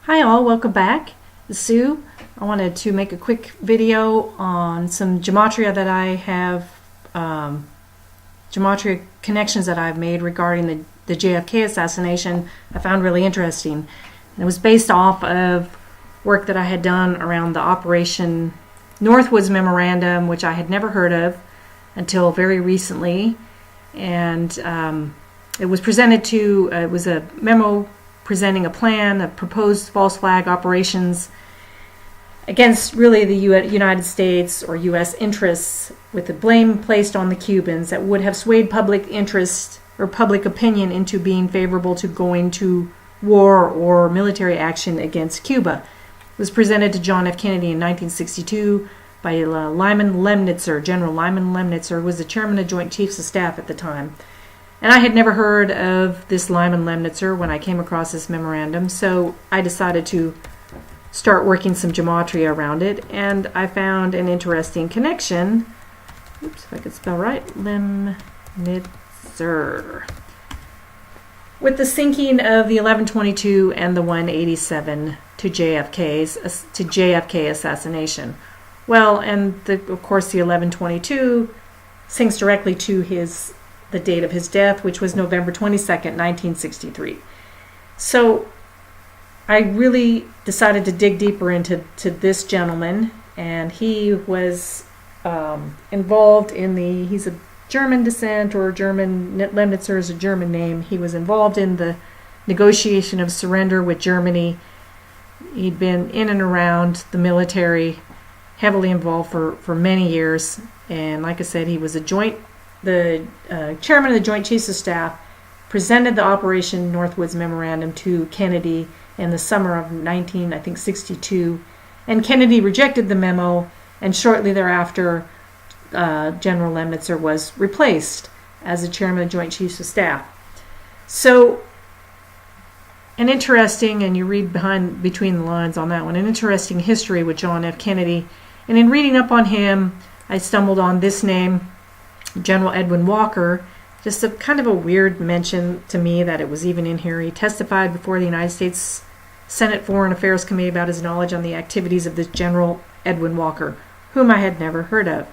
Hi all, welcome back. This is Sue. I wanted to make a quick video on some gematria that I have, gematria connections that I've made regarding the JFK assassination. I found really interesting. And it was based off of work that I had done around the Operation Northwoods Memorandum, which I had never heard of until very recently. And it was presented to, it was a memo presenting a plan of proposed false flag operations against really the United States or U.S. interests, with the blame placed on the Cubans that would have swayed public interest or public opinion into being favorable to going to war or military action against Cuba. It was presented to John F. Kennedy in 1962 by Lyman Lemnitzer. General Lyman Lemnitzer was the chairman of Joint Chiefs of Staff at the time. And I had never heard of this Lyman Lemnitzer when I came across this memorandum, so I decided to start working some gematria around it, and I found an interesting connection. Oops, if I could spell right. Lemnitzer. With the sinking of the 1122 and the 187 to JFK assassination. Well, and of course the 1122 sinks directly to the date of his death, which was November 22nd, 1963. So I really decided to dig deeper into this gentleman, and he was involved in he's a German descent, or German, Lemnitzer is a German name. He was involved in the negotiation of surrender with Germany. He'd been in and around the military, heavily involved for many years, and like I said, he was the chairman of the Joint Chiefs of Staff, presented the Operation Northwoods Memorandum to Kennedy in the summer of 1962, and Kennedy rejected the memo, and shortly thereafter General Lemnitzer was replaced as the chairman of the Joint Chiefs of Staff. So an interesting, and you read between the lines on that one, an interesting history with John F. Kennedy. And in reading up on him, I stumbled on this name, General Edwin Walker. Just a kind of a weird mention to me that it was even in here. He testified before the United States Senate Foreign Affairs Committee about his knowledge on the activities of this General Edwin Walker, whom I had never heard of.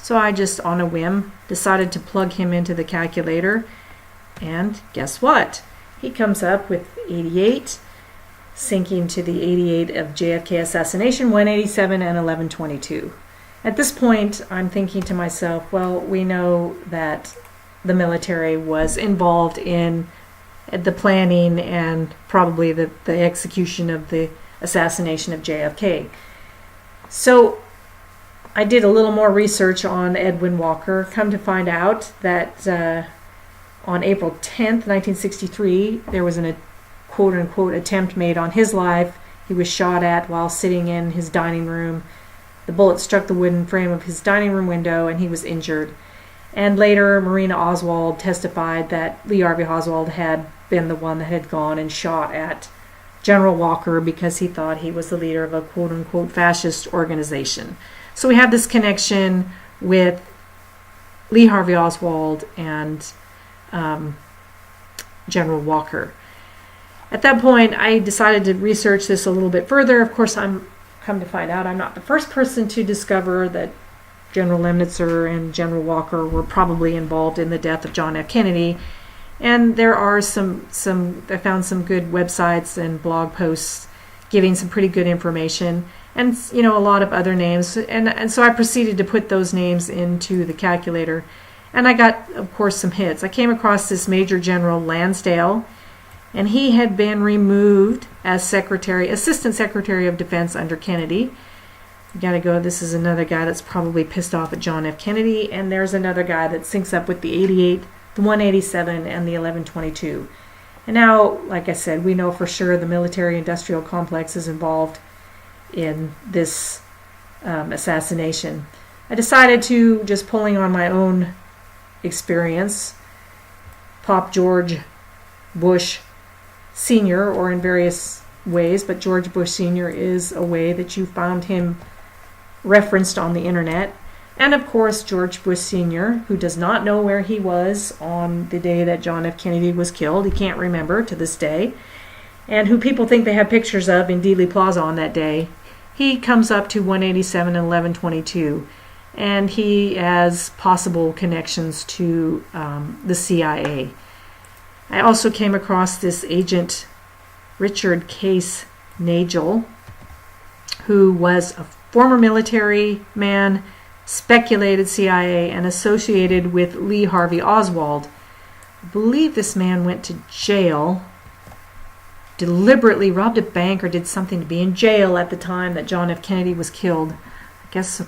So I just, on a whim, decided to plug him into the calculator, and guess what? He comes up with 88, sinking to the 88 of JFK assassination, 187, and 1122. At this point, I'm thinking to myself, well, we know that the military was involved in the planning and probably the execution of the assassination of JFK. So I did a little more research on Edwin Walker, come to find out that on April 10th, 1963, there was a quote-unquote attempt made on his life. He was shot at while sitting in his dining room. The bullet struck the wooden frame of his dining room window, and he was injured. And later, Marina Oswald testified that Lee Harvey Oswald had been the one that had gone and shot at General Walker because he thought he was the leader of a quote-unquote fascist organization. So we have this connection with Lee Harvey Oswald and General Walker. At that point, I decided to research this a little bit further. Of course, come to find out, I'm not the first person to discover that General Lemnitzer and General Walker were probably involved in the death of John F. Kennedy. And there are I found some good websites and blog posts giving some pretty good information, and a lot of other names. And so I proceeded to put those names into the calculator, and I got, of course, some hits. I came across this Major General Lansdale, and he had been removed as Assistant Secretary of Defense under Kennedy. You gotta go, this is another guy that's probably pissed off at John F. Kennedy, and there's another guy that syncs up with the 88, the 187, and the 1122. And now, like I said, we know for sure the military-industrial complex is involved in this assassination. I decided to, just pulling on my own experience, pop George Bush Sr., or in various ways, but George Bush Sr. is a way that you found him referenced on the internet. And of course, George Bush Sr., who does not know where he was on the day that John F. Kennedy was killed. He can't remember to this day. and who people think they have pictures of in Dealey Plaza on that day, he comes up to 187 and 1122, and he has possible connections to the CIA. I also came across this agent Richard Case Nagel, who was a former military man, speculated CIA, and associated with Lee Harvey Oswald. I believe this man went to jail, deliberately robbed a bank or did something to be in jail at the time that John F. Kennedy was killed. I guess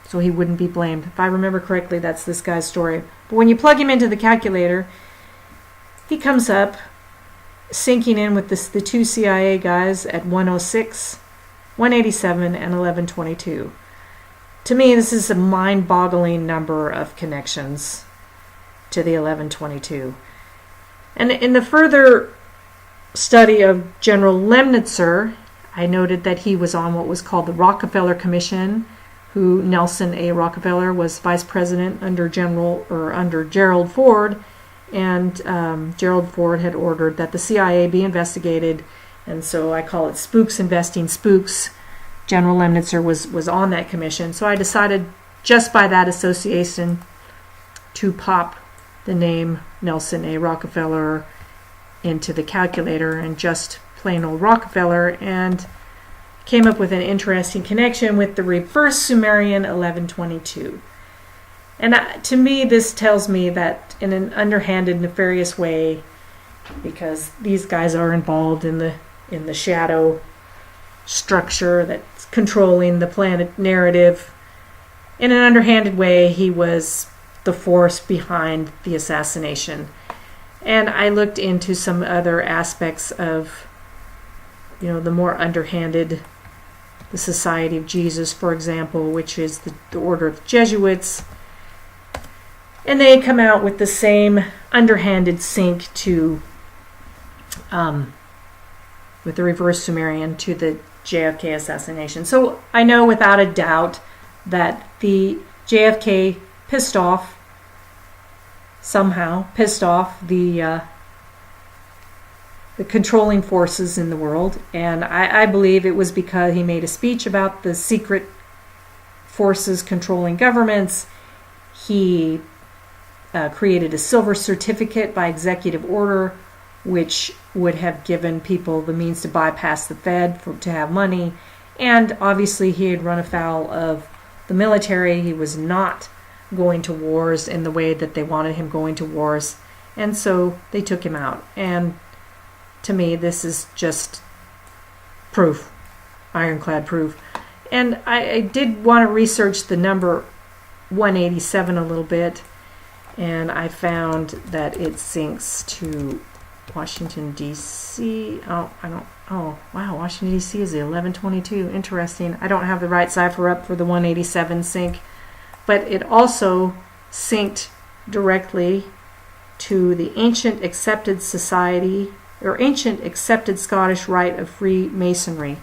so he wouldn't be blamed. If I remember correctly, that's this guy's story. But when you plug him into the calculator, he comes up sinking in with the two CIA guys at 106, 187, and 1122. To me, this is a mind-boggling number of connections to the 1122. And in the further study of General Lemnitzer, I noted that he was on what was called the Rockefeller Commission, who Nelson A. Rockefeller was vice president under Gerald Ford, and Gerald Ford had ordered that the CIA be investigated, and so I call it spooks investing spooks. General Lemnitzer was on that commission, so I decided just by that association to pop the name Nelson A. Rockefeller into the calculator and just plain old Rockefeller, and came up with an interesting connection with the reverse Sumerian 1122. And to me, this tells me that in an underhanded, nefarious way, because these guys are involved in the shadow structure that's controlling the planet narrative, in an underhanded way, he was the force behind the assassination. And I looked into some other aspects of, the more underhanded, the Society of Jesus, for example, which is the order of the Jesuits. And they come out with the same underhanded sync to, with the reverse Sumerian to the JFK assassination. So I know without a doubt that the JFK somehow pissed off the controlling forces in the world, and I believe it was because he made a speech about the secret forces controlling governments. He created a silver certificate by executive order, which would have given people the means to bypass the Fed to have money. And obviously he had run afoul of the military. He was not going to wars in the way that they wanted him going to wars. And so they took him out. And to me, this is just proof, ironclad proof. And I did want to research the number 187 a little bit. And I found that it syncs to Washington, D.C. Oh, wow, Washington, D.C. is the 1122. Interesting. I don't have the right cipher up for the 187 sync, but it also synced directly to the ancient accepted society, or ancient accepted Scottish rite of Freemasonry.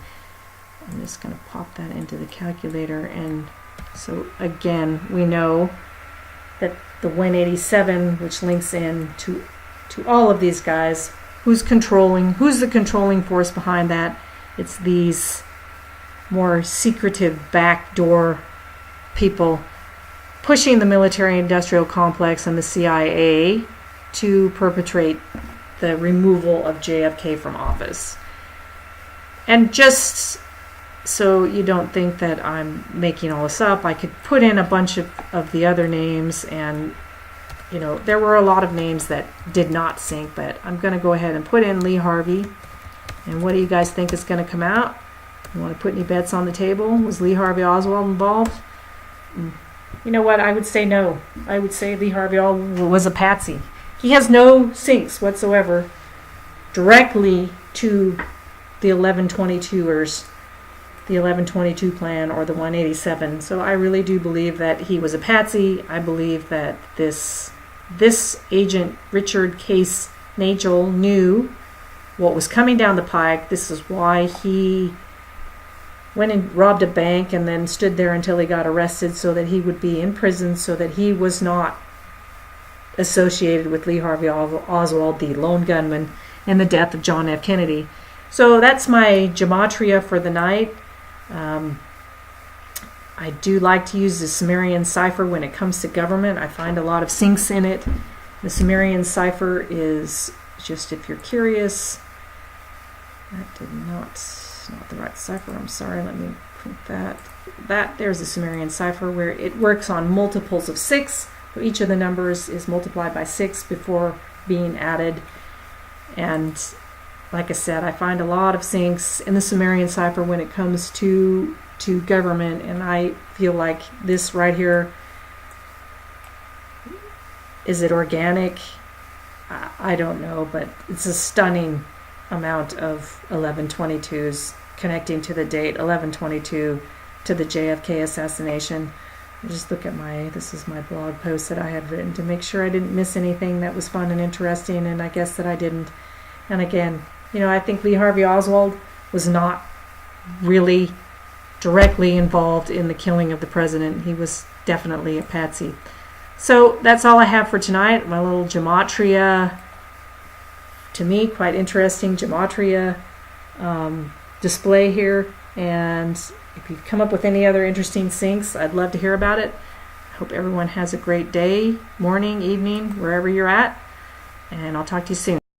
I'm just going to pop that into the calculator. And so, again, we know that the 187, which links in to all of these guys, who's the controlling force behind that? It's these more secretive backdoor people pushing the military-industrial complex and the CIA to perpetrate the removal of JFK from office. And just so you don't think that I'm making all this up, I could put in a bunch of the other names, and there were a lot of names that did not sync, but I'm going to go ahead and put in Lee Harvey. And what do you guys think is going to come out? You want to put any bets on the table? Was Lee Harvey Oswald involved? You know what? I would say no. I would say Lee Harvey Oswald was a patsy. He has no syncs whatsoever directly to the 1122ers, the 1122 plan, or the 187. So I really do believe that he was a patsy. I believe that this agent, Richard Case Nagel, knew what was coming down the pike. This is why he went and robbed a bank and then stood there until he got arrested, so that he would be in prison, so that he was not associated with Lee Harvey Oswald, the lone gunman, and the death of John F. Kennedy. So that's my Gematria for the night. I do like to use the Sumerian cipher when it comes to government. I find a lot of syncs in it. The Sumerian cipher is, just if you're curious, not the right cipher, I'm sorry, let me print that. There's the Sumerian cipher where it works on multiples of 6. So each of the numbers is multiplied by 6 before being added. And like I said, I find a lot of syncs in the Sumerian cipher when it comes to government, and I feel like this right here, is it organic? I don't know, but it's a stunning amount of 1122s connecting to the date 1122 to the JFK assassination. Just look at this is my blog post that I had written to make sure I didn't miss anything that was fun and interesting, and I guess that I didn't. And again, I think Lee Harvey Oswald was not really directly involved in the killing of the president. He was definitely a patsy. So that's all I have for tonight. My little Gematria, to me, quite interesting Gematria display here. And if you come up with any other interesting syncs, I'd love to hear about it. I hope everyone has a great day, morning, evening, wherever you're at. And I'll talk to you soon.